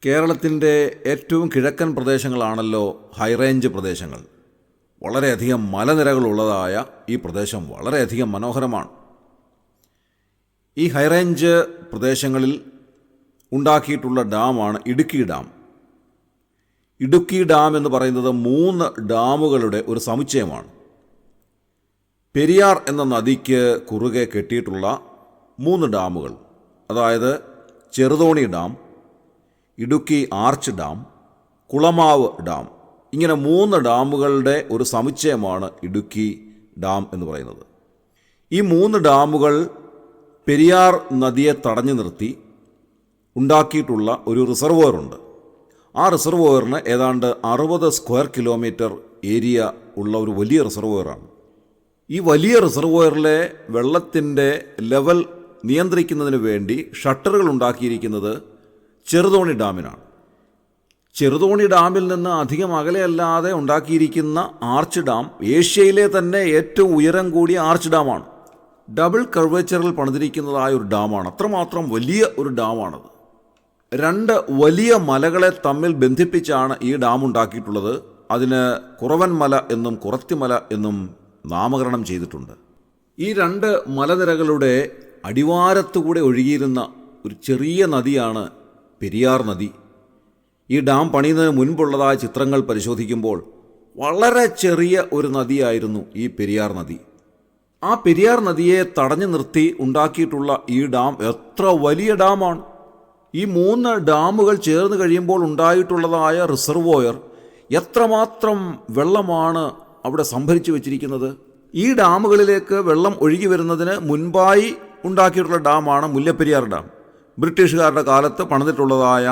കേരളത്തിൻ്റെ ഏറ്റവും കിഴക്കൻ പ്രദേശങ്ങളാണല്ലോ ഹൈറേഞ്ച് പ്രദേശങ്ങൾ. വളരെയധികം മലനിരകളുള്ളതായ ഈ പ്രദേശം വളരെയധികം മനോഹരമാണ്. ഈ ഹൈറേഞ്ച് പ്രദേശങ്ങളിൽ ഉണ്ടാക്കിയിട്ടുള്ള ഡാമാണ് ഇടുക്കി ഡാം. ഇടുക്കി ഡാം എന്ന് പറയുന്നത് 3 ഡാമുകളുടെ ഒരു സമുച്ചയമാണ്. പെരിയാർ എന്ന നദിക്ക് കുറുകെ കെട്ടിയിട്ടുള്ള 3 ഡാമുകൾ, അതായത് Cheruthoni dam, Idukki arch dam, Kulamavu dam, ഇങ്ങനെ 3 ഡാമുകളുടെ ഒരു സമുച്ചയമാണ് ഇടുക്കി ഡാം എന്ന് പറയുന്നത്. ഈ 3 ഡാമുകൾ പെരിയാർ നദിയെ തടഞ്ഞു നിർത്തി ഉണ്ടാക്കിയിട്ടുള്ള ഒരു റിസർവോയറുണ്ട്. ആ റിസർവോയറിന് ഏതാണ്ട് 60 സ്ക്വയർ കിലോമീറ്റർ ഏരിയ ഉള്ള ഒരു വലിയ റിസർവോയറാണ്. ഈ വലിയ റിസർവോയറിലെ വെള്ളത്തിൻ്റെ ലെവൽ നിയന്ത്രിക്കുന്നതിന് വേണ്ടി ഷട്ടറുകൾ ഉണ്ടാക്കിയിരിക്കുന്നത് ചെറുതോണി ഡാമിനാണ്. ചെറുതോണി ഡാമിൽ നിന്ന് അധികം അകലെയല്ലാതെ ഉണ്ടാക്കിയിരിക്കുന്ന ആർച്ച് ഡാം ഏഷ്യയിലെ തന്നെ ഏറ്റവും ഉയരം കൂടിയ ആർച്ച് ഡാമാണ്. ഡബിൾ കർവേച്ചറിൽ പണിതിരിക്കുന്നതായ ഒരു ഡാമാണ്. അത്രമാത്രം വലിയ ഒരു ഡാമാണത്. 2 വലിയ മലകളെ തമ്മിൽ ബന്ധിപ്പിച്ചാണ് ഈ ഡാം ഉണ്ടാക്കിയിട്ടുള്ളത്. അതിന് കുറവൻ മല എന്നും കുറത്തിമല എന്നും നാമകരണം ചെയ്തിട്ടുണ്ട്. ഈ 2 മലനിരകളുടെ അടിവാരത്തുകൂടെ ഒഴുകിയിരുന്ന ഒരു ചെറിയ നദിയാണ് പെരിയാർ നദി. ഈ ഡാം പണിയുന്നതിന് മുൻപുള്ളതായ ചിത്രങ്ങൾ പരിശോധിക്കുമ്പോൾ വളരെ ചെറിയ ഒരു നദിയായിരുന്നു ഈ പെരിയാർ നദി. ആ പെരിയാർ നദിയെ തടഞ്ഞു നിർത്തി ഉണ്ടാക്കിയിട്ടുള്ള ഈ ഡാം എത്ര വലിയ ഡാമാണ്! ഈ 3 ഡാമുകൾ ചേർന്ന് കഴിയുമ്പോൾ ഉണ്ടായിട്ടുള്ളതായ റിസർവോയർ എത്രമാത്രം വെള്ളമാണ് അവിടെ സംഭരിച്ചു വച്ചിരിക്കുന്നത്. ഈ ഡാമുകളിലേക്ക് വെള്ളം ഒഴുകി വരുന്നതിന് മുൻപായി ഉണ്ടാക്കിയിട്ടുള്ള ഡാമാണ് മുല്ലപ്പെരിയാർ ഡാം. ബ്രിട്ടീഷുകാരുടെ കാലത്ത് പണിതിട്ടുള്ളതായ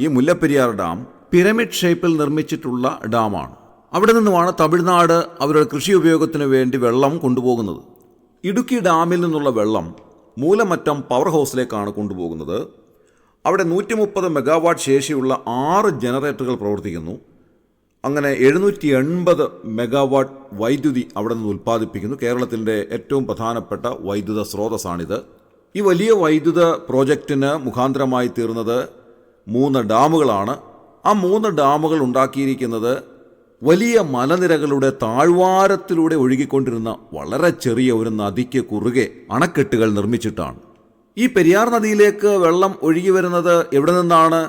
ഈ മുല്ലപ്പെരിയാർ ഡാം പിരമിഡ് ഷേപ്പിൽ നിർമ്മിച്ചിട്ടുള്ള ഡാമാണ്. അവിടെ നിന്നുമാണ് തമിഴ്നാട് അവരുടെ കൃഷി ഉപയോഗത്തിന് വേണ്ടി വെള്ളം കൊണ്ടുപോകുന്നത്. ഇടുക്കി ഡാമിൽ നിന്നുള്ള വെള്ളം മൂലമറ്റം പവർ ഹൗസിലേക്കാണ് കൊണ്ടുപോകുന്നത്. അവിടെ 130 മെഗാവാട്ട് ശേഷിയുള്ള 6 ജനറേറ്ററുകൾ പ്രവർത്തിക്കുന്നു. അങ്ങനെ 780 മെഗാവാട്ട് വൈദ്യുതി അവിടെ നിന്ന് ഉൽപ്പാദിപ്പിക്കുന്നു. കേരളത്തിൻ്റെ ഏറ്റവും പ്രധാനപ്പെട്ട വൈദ്യുത സ്രോതസ്സാണിത്. ഈ വലിയ വൈദ്യുത പ്രോജക്റ്റിന് മുഖാന്തരമായി തീർന്നത് 3 ഡാമുകളാണ്. ആ 3 ഡാമുകൾ ഉണ്ടാക്കിയിരിക്കുന്നത് വലിയ മലനിരകളുടെ താഴ്വാരത്തിലൂടെ ഒഴുകിക്കൊണ്ടിരുന്ന വളരെ ചെറിയ ഒരു നദിക്ക് കുറുകെ അണക്കെട്ടുകൾ നിർമ്മിച്ചിട്ടാണ്. ഈ പെരിയാർ നദിയിലേക്ക് വെള്ളം ഒഴുകി വരുന്നത് എവിടെ നിന്നാണ്?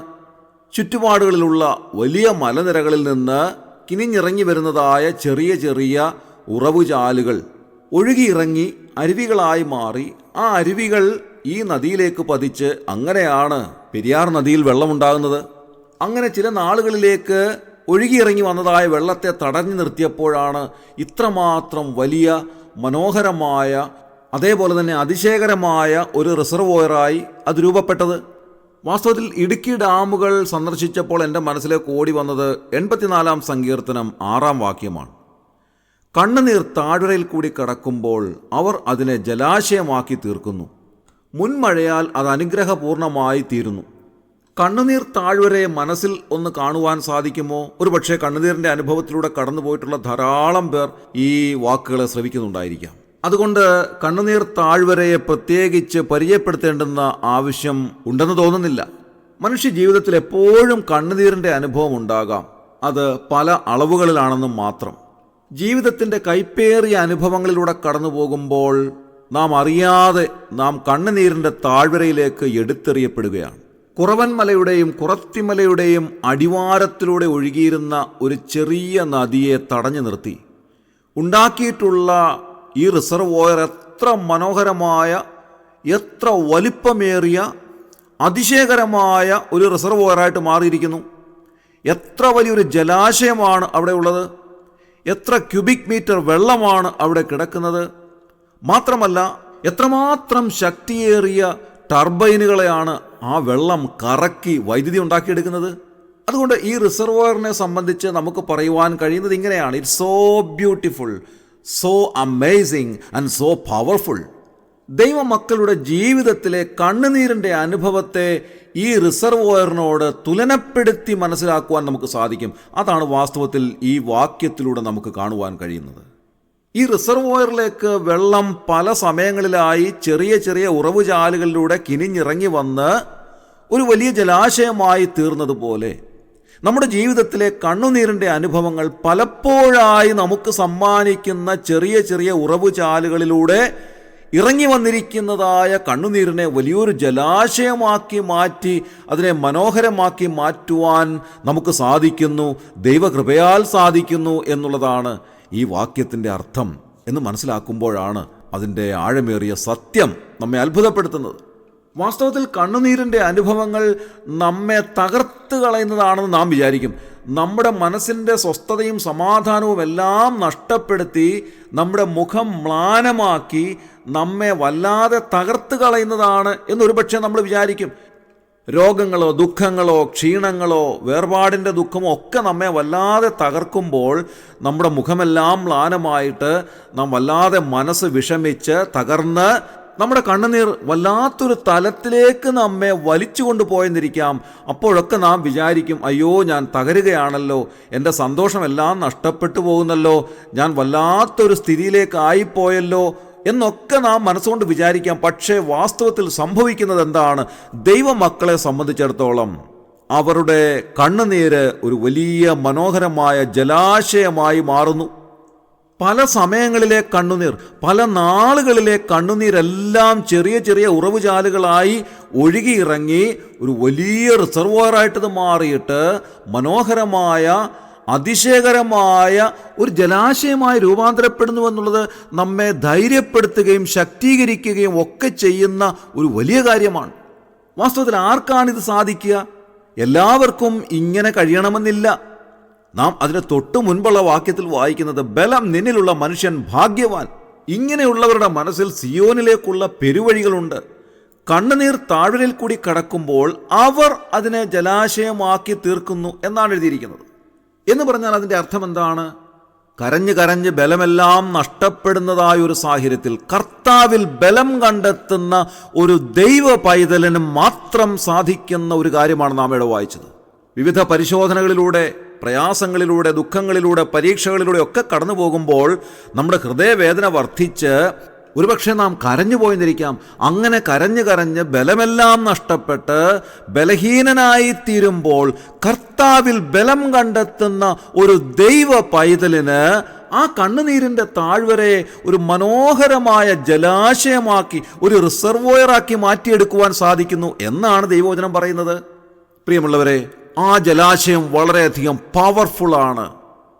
ചുറ്റുപാടുകളിലുള്ള വലിയ മലനിരകളിൽ നിന്ന് കിനിഞ്ഞിറങ്ങി വരുന്നതായ ചെറിയ ചെറിയ ഉറവുചാലുകൾ ഒഴുകിയിറങ്ങി അരുവികളായി മാറി ആ അരുവികൾ ഈ നദിയിലേക്ക് പതിച്ച് അങ്ങനെയാണ് പെരിയാർ നദിയിൽ വെള്ളമുണ്ടാകുന്നത്. അങ്ങനെ ചില നാളുകളിലേക്ക് ഒഴുകിയിറങ്ങി വന്നതായ വെള്ളത്തെ തടഞ്ഞു നിർത്തിയപ്പോഴാണ് ഇത്രമാത്രം വലിയ മനോഹരമായ അതേപോലെ തന്നെ അതിശയകരമായ ഒരു റിസർവോയറായി അത് രൂപപ്പെട്ടത്. വാസ്തവത്തിൽ ഇടുക്കി ഡാമുകൾ സന്ദർശിച്ചപ്പോൾ എൻ്റെ മനസ്സിലേക്ക് ഓടി വന്നത് 84-ാം സങ്കീർത്തനം 6-ാം വാക്യമാണ്. കണ്ണുനീർ താഴ്വരയിൽ കൂടി കടക്കുമ്പോൾ അവർ അതിനെ ജലാശയമാക്കി തീർക്കുന്നു, മുൻമഴയാൽ അത് അനുഗ്രഹപൂർണമായി തീരുന്നു. കണ്ണുനീർ താഴ്വരയെ മനസ്സിൽ ഒന്ന് കാണുവാൻ സാധിക്കുമോ? ഒരുപക്ഷെ കണ്ണുനീരിൻ്റെ അനുഭവത്തിലൂടെ കടന്നു പോയിട്ടുള്ള ധാരാളം പേർ ഈ വാക്കുകളെ ശ്രവിക്കുന്നുണ്ടായിരിക്കാം. അതുകൊണ്ട് കണ്ണുനീർ താഴ്വരയെ പ്രത്യേകിച്ച് പരിചയപ്പെടുത്തേണ്ടുന്ന ആവശ്യം ഉണ്ടെന്ന് തോന്നുന്നില്ല. മനുഷ്യ ജീവിതത്തിൽ എപ്പോഴും കണ്ണുനീരിൻ്റെ അനുഭവം ഉണ്ടാകാം. അത് പല അളവുകളിലാണെന്നും മാത്രം. ജീവിതത്തിൻ്റെ കൈപ്പേറിയ അനുഭവങ്ങളിലൂടെ കടന്നു പോകുമ്പോൾ നാം അറിയാതെ നാം കണ്ണുനീരിൻ്റെ താഴ്വരയിലേക്ക് എടുത്തെറിയപ്പെടുകയാണ്. കുറവൻ മലയുടെയും കുറത്തിമലയുടെയും അടിവാരത്തിലൂടെ ഒഴുകിയിരുന്ന ഒരു ചെറിയ നദിയെ തടഞ്ഞു നിർത്തി ഉണ്ടാക്കിയിട്ടുള്ള ഈ റിസർവോയർ എത്ര മനോഹരമായ, എത്ര വലിപ്പമേറിയ, അതിശയകരമായ ഒരു റിസർവോയറായിട്ട് മാറിയിരിക്കുന്നു. എത്ര വലിയൊരു ജലാശയമാണ് അവിടെ ഉള്ളത്! എത്ര ക്യൂബിക് മീറ്റർ വെള്ളമാണ് അവിടെ കിടക്കുന്നത്! മാത്രമല്ല എത്രമാത്രം ശക്തിയേറിയ ടർബൈനുകളെയാണ് ആ വെള്ളം കറക്കി വൈദ്യുതി ഉണ്ടാക്കിയെടുക്കുന്നത്. അതുകൊണ്ട് ഈ റിസർവോയറിനെ സംബന്ധിച്ച് നമുക്ക് പറയുവാൻ കഴിയുന്നത് ഇങ്ങനെയാണ്: it's so beautiful, so amazing and so powerful. ദൈവമക്കളുടെ ജീവിതത്തിലെ കണ്ണുനീരിൻ്റെ അനുഭവത്തെ ഈ റിസർവോയറിനോട് തുലനപ്പെടുത്തി മനസ്സിലാക്കുവാൻ നമുക്ക് സാധിക്കും. അതാണ് വാസ്തവത്തിൽ ഈ വാക്യത്തിലൂടെ നമുക്ക് കാണുവാൻ കഴിയുന്നത്. ഈ റിസർവോയറിലേക്ക് വെള്ളം പല സമയങ്ങളിലായി ചെറിയ ചെറിയ ഉറവുചാലുകളിലൂടെ കിനിഞ്ഞിറങ്ങി വന്ന് ഒരു വലിയ ജലാശയമായി തീർന്നതുപോലെ നമ്മുടെ ജീവിതത്തിലെ കണ്ണുനീരിൻ്റെ അനുഭവങ്ങൾ പലപ്പോഴായി നമുക്ക് സമ്മാനിക്കുന്ന ചെറിയ ചെറിയ ഉറവുചാലുകളിലൂടെ ഇറങ്ങി വന്നിരിക്കുന്നതായ കണ്ണുനീരിനെ വലിയൊരു ജലാശയമാക്കി മാറ്റി അതിനെ മനോഹരമാക്കി മാറ്റുവാൻ നമുക്ക് സാധിക്കുന്നു, ദൈവകൃപയാൽ സാധിക്കുന്നു എന്നുള്ളതാണ് ഈ വാക്യത്തിൻ്റെ അർത്ഥം എന്ന് മനസ്സിലാക്കുമ്പോഴാണ് അതിൻ്റെ ആഴമേറിയ സത്യം നമ്മെ അത്ഭുതപ്പെടുത്തുന്നത്. വാസ്തവത്തിൽ കണ്ണുനീരിൻ്റെ അനുഭവങ്ങൾ നമ്മെ തകർത്ത് കളയുന്നതാണെന്ന് നാം വിചാരിക്കും. നമ്മുടെ മനസ്സിൻ്റെ സ്വസ്ഥതയും സമാധാനവും എല്ലാം നഷ്ടപ്പെടുത്തി നമ്മുടെ മുഖം മ്ലാനമാക്കി നമ്മെ വല്ലാതെ തകർത്ത് കളയുന്നതാണ് എന്നൊരു പക്ഷേ നമ്മൾ വിചാരിക്കും. രോഗങ്ങളോ ദുഃഖങ്ങളോ ക്ഷീണങ്ങളോ വേർപാടിൻ്റെ ദുഃഖമോ ഒക്കെ നമ്മെ വല്ലാതെ തകർക്കുമ്പോൾ നമ്മുടെ മുഖമെല്ലാം മ്ലാനമായിട്ട് നാം വല്ലാതെ മനസ്സ് വിഷമിച്ച് തകർന്ന് നമ്മുടെ കണ്ണുനീർ വല്ലാത്തൊരു തലത്തിലേക്ക് നമ്മെ വലിച്ചു കൊണ്ടുപോയെന്നിരിക്കാം. അപ്പോഴൊക്കെ നാം വിചാരിക്കും, അയ്യോ ഞാൻ തകരുകയാണല്ലോ, എൻ്റെ സന്തോഷമെല്ലാം നഷ്ടപ്പെട്ടു പോകുന്നല്ലോ, ഞാൻ വല്ലാത്തൊരു സ്ഥിതിയിലേക്കായിപ്പോയല്ലോ എന്നൊക്കെ നാം മനസ്സുകൊണ്ട് വിചാരിക്കാം. പക്ഷേ വാസ്തവത്തിൽ സംഭവിക്കുന്നത് എന്താണ്? ദൈവമക്കളെ സംബന്ധിച്ചിടത്തോളം അവരുടെ കണ്ണുനീര് ഒരു വലിയ മനോഹരമായ ജലാശയമായി മാറുന്നു. പല സമയങ്ങളിലെ കണ്ണുനീർ, പല നാളുകളിലെ കണ്ണുനീരെല്ലാം ചെറിയ ചെറിയ ഉറവുചാലുകളായി ഒഴുകിയിറങ്ങി ഒരു വലിയ റിസർവോയറായിട്ടത് മാറിയിട്ട് മനോഹരമായ അതിശയകരമായ ഒരു ജലാശയമായി രൂപാന്തരപ്പെടുന്നുവെന്നുള്ളത് നമ്മെ ധൈര്യപ്പെടുത്തുകയും ശക്തീകരിക്കുകയും ഒക്കെ ചെയ്യുന്ന ഒരു വലിയ കാര്യമാണ്. വാസ്തവത്തിൽ ആർക്കാണിത് സാധിക്കുക? എല്ലാവർക്കും ഇങ്ങനെ കഴിയണമെന്നില്ല. നാം അതിന് തൊട്ടു മുൻപുള്ള വാക്യത്തിൽ വായിക്കുന്നത്, ബലം നിന്നിലുള്ള മനുഷ്യൻ ഭാഗ്യവാൻ. ഇങ്ങനെയുള്ളവരുടെ മനസ്സിൽ സിയോനിലേക്കുള്ള പെരുവഴികളുണ്ട്. കണ്ണുനീർ താഴ്വരയിൽ കൂടി കടക്കുമ്പോൾ അവർ അതിനെ ജലാശയമാക്കി തീർക്കുന്നു എന്നാണ് എഴുതിയിരിക്കുന്നത്. എന്ന് പറഞ്ഞാൽ അതിൻ്റെ അർത്ഥം എന്താണ്? കരഞ്ഞ് കരഞ്ഞ് ബലമെല്ലാം നഷ്ടപ്പെടുന്നതായ ഒരു സാഹചര്യത്തിൽ കർത്താവിൽ ബലം കണ്ടെത്തുന്ന ഒരു ദൈവ പൈതലിന് മാത്രം സാധിക്കുന്ന ഒരു കാര്യമാണ് നാം ഇവിടെ വായിച്ചത്. വിവിധ പരിശോധനകളിലൂടെ, പ്രയാസങ്ങളിലൂടെ, ദുഃഖങ്ങളിലൂടെ, പരീക്ഷകളിലൂടെ ഒക്കെ കടന്നു പോകുമ്പോൾ നമ്മുടെ ഹൃദയവേദന വർദ്ധിച്ച് ഒരുപക്ഷെ നാം കരഞ്ഞു പോയെന്നിരിക്കാം. അങ്ങനെ കരഞ്ഞ് കരഞ്ഞ് ബലമെല്ലാം നഷ്ടപ്പെട്ട് ബലഹീനനായിത്തീരുമ്പോൾ കർത്താവിൽ ബലം കണ്ടെത്തുന്ന ഒരു ദൈവ പൈതലിന് ആ കണ്ണുനീരിൻ്റെ താഴ്വരയെ ഒരു മനോഹരമായ ജലാശയമാക്കി, ഒരു റിസർവോയറാക്കി മാറ്റിയെടുക്കുവാൻ സാധിക്കുന്നു എന്നാണ് ദൈവവചനം പറയുന്നത്. പ്രിയമുള്ളവരെ, ആ ജലാശയം വളരെയധികം പവർഫുള്ളാണ്.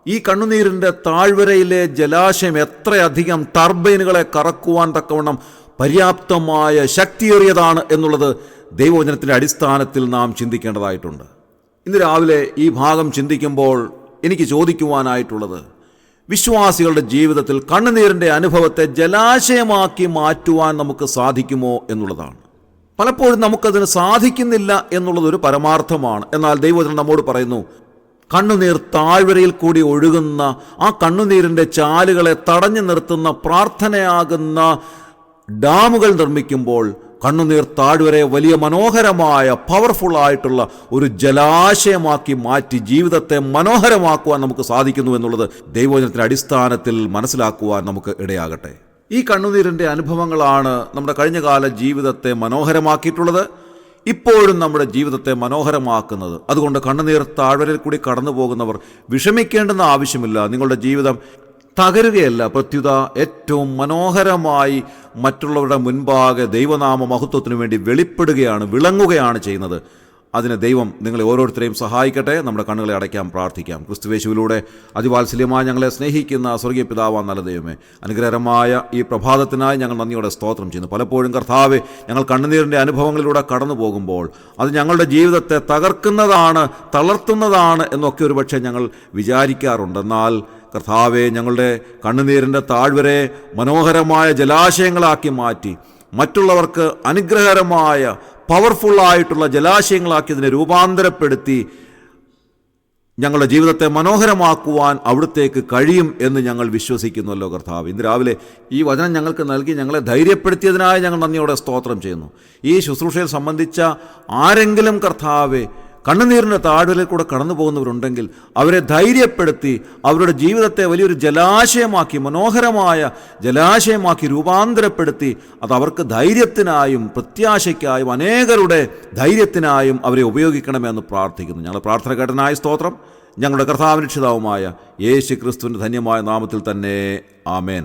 ഈ കണ്ണുനീരിൻ്റെ താഴ്വരയിലെ ജലാശയം എത്രയധികം ടർബൈനുകളെ കറക്കുവാൻ തക്കവണ്ണം പര്യാപ്തമായ ശക്തിയേറിയതാണ് എന്നുള്ളത് ദൈവവചനത്തിൻ്റെ അടിസ്ഥാനത്തിൽ നാം ചിന്തിക്കേണ്ടതായിട്ടുണ്ട്. ഇന്ന് രാവിലെ ഈ ഭാഗം ചിന്തിക്കുമ്പോൾ എനിക്ക് ചോദിക്കുവാനായിട്ടുള്ളത്, വിശ്വാസികളുടെ ജീവിതത്തിൽ കണ്ണുനീരിൻ്റെ അനുഭവത്തെ ജലാശയമാക്കി മാറ്റുവാൻ നമുക്ക് സാധിക്കുമോ എന്നുള്ളതാണ്. പലപ്പോഴും നമുക്കതിന് സാധിക്കുന്നില്ല എന്നുള്ളതൊരു പരമാർത്ഥമാണ്. എന്നാൽ ദൈവവചനം നമ്മോട് പറയുന്നു, കണ്ണുനീർ താഴ്വരയിൽ കൂടി ഒഴുകുന്ന ആ കണ്ണുനീരിൻ്റെ ചാലുകളെ തടഞ്ഞു നിർത്തുന്ന പ്രാർത്ഥനയാകുന്ന ഡാമുകൾ നിർമ്മിക്കുമ്പോൾ കണ്ണുനീർ താഴ്വരയെ വലിയ മനോഹരമായ പവർഫുള്ളായിട്ടുള്ള ഒരു ജലാശയമാക്കി മാറ്റി ജീവിതത്തെ മനോഹരമാക്കുവാൻ നമുക്ക് സാധിക്കുന്നു എന്നുള്ളത് ദൈവവചനത്തിൻ്റെ അടിസ്ഥാനത്തിൽ മനസ്സിലാക്കുവാൻ നമുക്ക് ഇടയാകട്ടെ. ഈ കണ്ണുനീരിൻ്റെ അനുഭവങ്ങളാണ് നമ്മുടെ കഴിഞ്ഞകാല ജീവിതത്തെ മനോഹരമാക്കിയിട്ടുള്ളത്, ഇപ്പോഴും നമ്മുടെ ജീവിതത്തെ മനോഹരമാക്കുന്നത്. അതുകൊണ്ട് കണ്ണുനീർ താഴ്വരയിൽ കൂടി കടന്നു പോകുന്നവർ വിഷമിക്കേണ്ടെന്ന ആവശ്യമില്ല. നിങ്ങളുടെ ജീവിതം തകരുകയല്ല, പ്രത്യുത ഏറ്റവും മനോഹരമായി മറ്റുള്ളവരുടെ മുൻപാകെ ദൈവനാമ മഹത്വത്തിനു വേണ്ടി വെളിപ്പെടുകയാണ്, വിളങ്ങുകയാണ് ചെയ്യുന്നത്. അതിന് ദൈവം നിങ്ങളെ ഓരോരുത്തരെയും സഹായിക്കട്ടെ. നമ്മുടെ കണ്ണുകളെ അടയ്ക്കാം, പ്രാർത്ഥിക്കാം. ക്രിസ്തുയേശുവിലൂടെ അതിവാത്സല്യമായി ഞങ്ങളെ സ്നേഹിക്കുന്ന സ്വർഗീയ പിതാവാം നല്ല ദൈവമേ, അനുഗ്രഹകരമായ ഈ പ്രഭാതത്തിനായി ഞങ്ങൾ നന്ദിയോടെ സ്തോത്രം ചെയ്യുന്നു. പലപ്പോഴും കർത്താവെ, ഞങ്ങൾ കണ്ണുനീരിൻ്റെ അനുഭവങ്ങളിലൂടെ കടന്നു പോകുമ്പോൾ അത് ഞങ്ങളുടെ ജീവിതത്തെ തകർക്കുന്നതാണ്, തളർത്തുന്നതാണ് എന്നൊക്കെ ഒരുപക്ഷെ ഞങ്ങൾ വിചാരിക്കാറുണ്ട്. എന്നാൽ കർത്താവെ, ഞങ്ങളുടെ കണ്ണുനീരിൻ്റെ താഴ്വരെ മനോഹരമായ ജലാശയങ്ങളാക്കി മാറ്റി മറ്റുള്ളവർക്ക് അനുഗ്രഹകരമായ പവർഫുള്ളായിട്ടുള്ള ജലാശയങ്ങളാക്കി അതിനെ രൂപാന്തരപ്പെടുത്തി ഞങ്ങളുടെ ജീവിതത്തെ മനോഹരമാക്കുവാൻ അവിടുത്തേക്ക് കഴിയും എന്ന് ഞങ്ങൾ വിശ്വസിക്കുന്നുവല്ലോ കർത്താവ്. ഇന്ന് രാവിലെ ഈ വചനം ഞങ്ങൾക്ക് നൽകി ഞങ്ങളെ ധൈര്യപ്പെടുത്തിയതിനായി ഞങ്ങൾ നന്ദിയോടെ സ്തോത്രം ചെയ്യുന്നു. ഈ ശുശ്രൂഷയിൽ സംബന്ധിച്ച ആരെങ്കിലും കർത്താവെ കണ്ണുനീരിൻ്റെ താഴ്വരയിൽ കൂടെ കടന്നു പോകുന്നവരുണ്ടെങ്കിൽ അവരെ ധൈര്യപ്പെടുത്തി അവരുടെ ജീവിതത്തെ വലിയൊരു ജലാശയമാക്കി, മനോഹരമായ ജലാശയമാക്കി രൂപാന്തരപ്പെടുത്തി അത് അവർക്ക് ധൈര്യത്തിനായും പ്രത്യാശയ്ക്കായും അനേകരുടെ ധൈര്യത്തിനായും അവരെ ഉപയോഗിക്കണമെന്ന് പ്രാർത്ഥിക്കുന്നു. ഞങ്ങളുടെ പ്രാർത്ഥന കേട്ടനായ സ്തോത്രം. ഞങ്ങളുടെ കർത്താവിൻ രക്ഷിതാവുമായ യേശു ക്രിസ്തുവിൻ്റെ ധന്യമായ നാമത്തിൽ തന്നെ ആമേൻ.